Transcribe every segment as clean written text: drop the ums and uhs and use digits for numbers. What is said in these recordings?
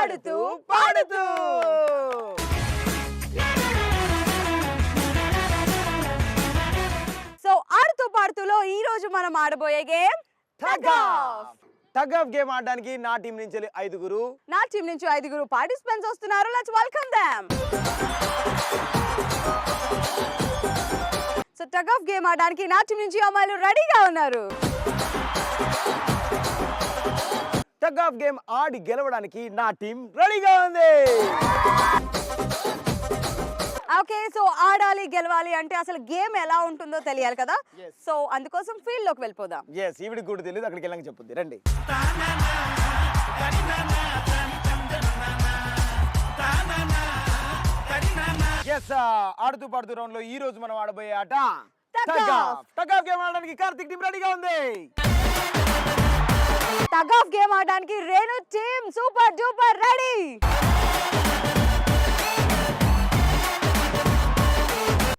ఆడుతూ పాడుతూ. సో ఆడుతూ పాడుతూలో ఈ రోజు మనం ఆడబోయే గేమ్ టగ్ ఆఫ్ గేమ్ ఆడడానికి నా టీం నుంచి 5 నా టీం నుంచి 5 పార్టిసిపెంట్స్ వస్తున్నారు. Let's welcome them. So tug of game ఆడడానికి నా టీం నుంచి అమ్మాయిలు రెడీగా ఉన్నారు. టగ్ ఆఫ్ గేమ్ ఆడి గెలవడానికి నా టీం రెడీగా ఉంది. ఓకే, సో ఆడాలి గెలవాలి అంటే అసలు గేమ్ ఎలా ఉంటుందో తెలియాలి కదా. సో అందుకోసం ఫీల్డ్ లోకి వెళ్ళిపోదాం. ఈవిడికి కూడా తెలియదు, అక్కడికి వెళ్ళాక చెప్పుద్ది. రండి. ఆడుతూ పాడుతూ రౌండ్ లో ఈ రోజు మనం ఆడబోయే ఆట టగ్ ఆఫ్ గేమ్ ఆడడానికి కార్తిక్ టీం రెడీగా ఉంది. టగ్ ఆఫ్ గేమ్ ఆడడానికి Renu team super duper ready.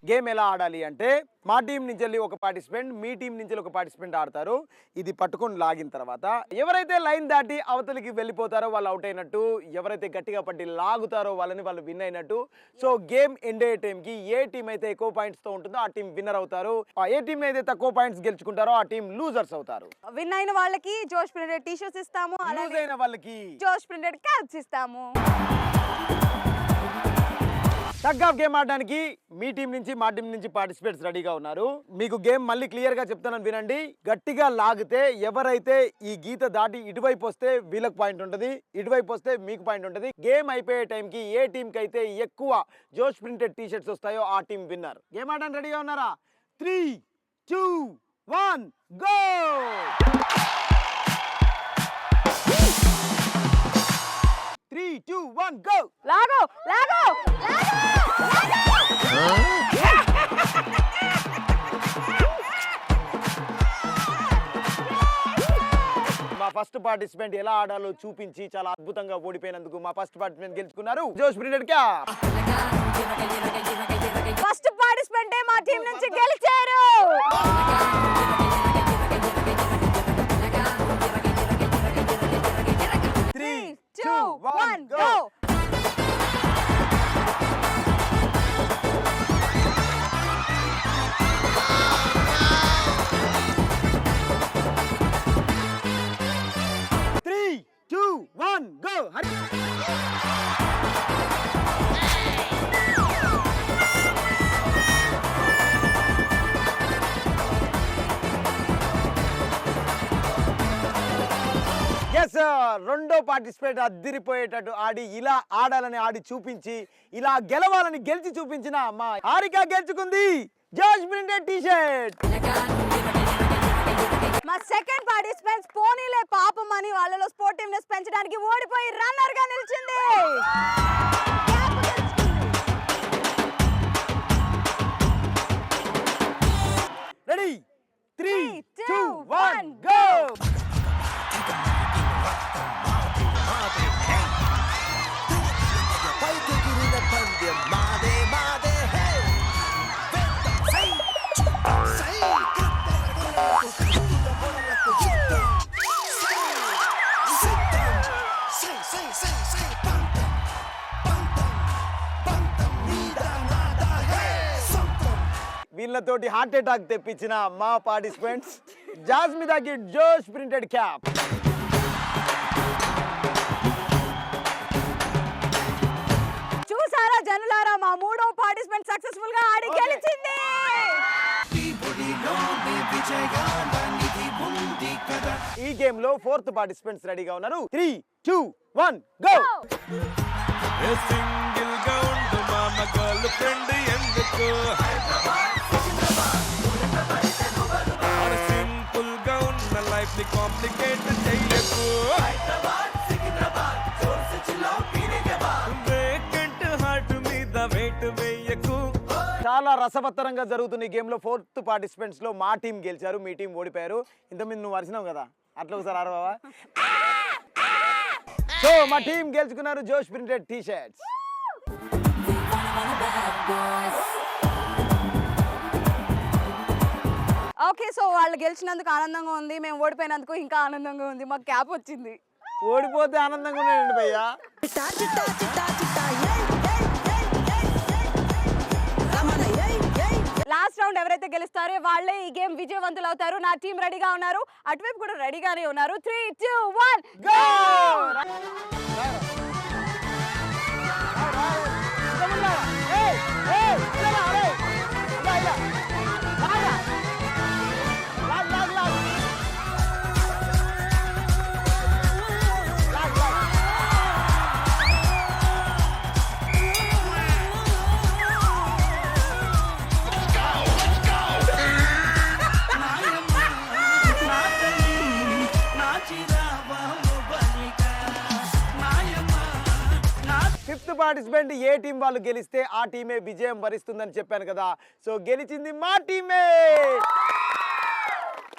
Game ఎలా ఆడాలి అంటే మా టీం నుంచి ఒక పార్టిసిపెంట్, మీ టీం నుంచి ఒక పార్టిసిపెంట్ ఆడతారు. ఇది పట్టుకొని లాగిన తర్వాత ఎవరైతే లైన్ దాటి అవతలికి వెళ్ళిపోతారో వాళ్ళు అవుట్ అయినట్టు, ఎవరైతే గట్టిగా పట్టి లాగుతారో వాళ్ళు విన్ అయినట్టు. సో గేమ్ ఎండ్ అయ్యే టైంకి ఏ టీం అయితే ఎక్కువ పాయింట్స్ తో ఉంటుందో ఆ టీం విన్నర్ అవుతారు. ఏ టీం అయితే తక్కువ పాయింట్స్ గెలుచుకుంటారో ఆ టీం లూజర్స్ అవుతారు. విన్ అయిన వాళ్ళకి జోష్ ప్రింటెడ్ టీ షర్ట్స్ ఇస్తాము, లూజ్ అయిన వాళ్ళకి జోష్ ప్రింటెడ్ క్యాప్స్ ఇస్తాము. టగ్ ఆఫ్ గేమ్ ఆడడానికి మీ టీం నుంచి మా టీం నుంచి పార్టిసిపేట్స్ రెడీగా ఉన్నారు. మీకు గేమ్ మళ్ళీ క్లియర్ గా చెప్తానని వినండి. గట్టిగా లాగితే ఎవరైతే ఈ గీత దాటి ఇటువైపు వస్తే వీళ్ళకి పాయింట్ ఉంటుంది, ఇటువైపు వస్తే మీకు పాయింట్ ఉంటుంది. గేమ్ అయిపోయే టైంకి ఏ టీంకి అయితే ఎక్కువ జోష్ ప్రింటెడ్ టీ షర్ట్స్ వస్తాయో ఆ టీం విన్నర్. గేమ్ ఆడడానికి రెడీగా ఉన్నారా? 3, 2, 1 గో. Go! లాగో లాగో మా ఫస్ట్ పార్టిసిపెంట్ ఎలా ఆడాలో చూపించి చాలా అద్భుతంగా ఓడిపోయినందుకు మా ఫస్ట్ పార్టిసిపెంట్ గెలుచుకున్నారు జోష్ ప్రింటెడ్ క్యాప్. ఫస్ట్ పార్టిసిపెంట్ మా టీం నుంచి గెలిచారు. 3, 2, 1 go. 3, 2, 1 go. రెండో పార్టిసిపేట్ అద్దిరిపోయేటట్టు ఆడి ఇలా ఆడాలని ఆడి చూపించి ఇలా గెలవాలని గెలిచి చూపించిన మా హారిక గెలుచుకుంది జోష్ ప్రింటెడ్ టీ షర్ట్. మా సెకండ్ పార్టిసిపెంట్స్ పోనీలే పాపం అని వాళ్ళలో స్పోర్టివ్నెస్ పెంచడానికి ఓడిపోయి రన్నర్ గా నిలిచింది. Ready 3, 2, 1 go. వీళ్ళతోటి హార్ట్ అటాక్ తెప్పించిన మా పార్టిసిపెంట్స్ జాస్మిదాకి జోష్ ప్రింటెడ్ క్యాప్. చూసారా జనులారా, మా మూడో పార్టిసిపెంట్ సక్సెస్ఫుల్ గా ఆడి గెలిచింది. ఈ గేమ్ లో ఫోర్త్ పార్టిసిపెంట్స్ రెడీగా ఉన్నారు. 3, 2, 1 గో. సింగిల్ గా ఉండు మామ గర్ల్ ఫ్రెండ్ ఎందుకు, సింపుల్ గా ఉన్న లైఫ్ ని కాంప్లికేట్ చేయకు, వేకెంట్ హార్ట్ మీద వెయిట్ వేయకు. చాలా రసవత్తరంగా జరుగుతున్న ఈ గేమ్ లో ఫోర్త్ పార్టిసిపెంట్స్ లో మా టీం గెలిచారు, మీ టీం ఓడిపోయారు. ఇంతమంది నువ్వు అరిచినావు కదా, అట్లా ఒకసారి అరవవా? సో మా టీం గెలుచుకున్నారు జోష్ printed T shirts. Okay, so వాళ్ళు గెలిచినందుకు ఆనందంగా ఉంది, మేము ఓడిపోయినందుకు ఇంకా ఆనందంగా ఉంది. మాకు క్యాప్ వచ్చింది. ఓడిపోతే ఆనందంగా ఉన్నాయండి భయ్యా. చిట్టా చిట్టా చిట్టా చిట్టా ఏయ్ ఏయ్ ఏయ్ ఏయ్ రమణ ఏయ్ ఏయ్ లాస్ట్ రౌండ్ ఎవరైతే గెలుస్తారో వాళ్ళే ఈ గేమ్ విజయవంతులు అవుతారు. నా టీం రెడీగా ఉన్నారు, అటువైపు కూడా రెడీగానే ఉన్నారు. 3, 2, 1 గో ఫిఫ్త్ పార్టిసిపెంట్ ఏ టీం వాళ్ళు గెలిస్తే ఆ టీమే విజయం వరిస్తుందని చెప్పాను కదా. సో గెలిచింది మా టీమే.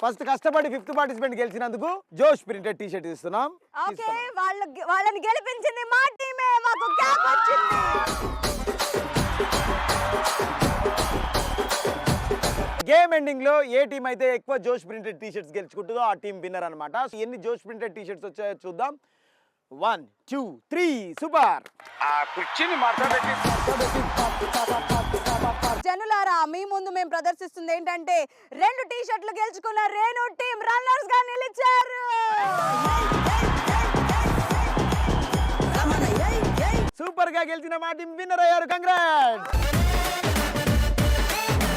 ఫస్ట్ కష్టపడి ఫిఫ్త్ పార్టిసిపెంట్ గెలిచినందుకు జోష్ ప్రింటెడ్ టీ షర్ట్ ఇస్తున్నాం. ఓకే, వాళ్ళని గెలిపించింది మా టీమే. మాకు క్యాప్ వచ్చింది. గేమ్ ఎండింగ్ లో ఏ టీం అయితే ఎక్కువ జోష్ ప్రింటెడ్ టీ షర్ట్స్ గెలుచుకుంటుందో ఆ టీం విన్నర్ అన్నమాట. సో ఎన్ని జోష్ ప్రింటెడ్ టీ షర్ట్స్ వచ్చాయో చూద్దాం. 1, 2, 3 సూపర్. జనులారా, మీ ముందు మేము ప్రదర్శిస్తుంది ఏంటంటే 2 టీ షర్ట్లు గెలుచుకున్న రేణు టీం రన్నర్స్ గా నిలిచారు. రమణ ఏయ్ ఏయ్ సూపర్ గా గెలిచిన మా టీం విన్నర్ అయ్యారు. కంగ్రాట్స్.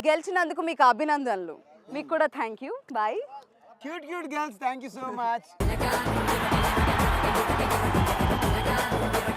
గెలిచినందుకు మీకు అభినందనలు. మీకు కూడా thank you. Bye. Cute girls, thank you so much.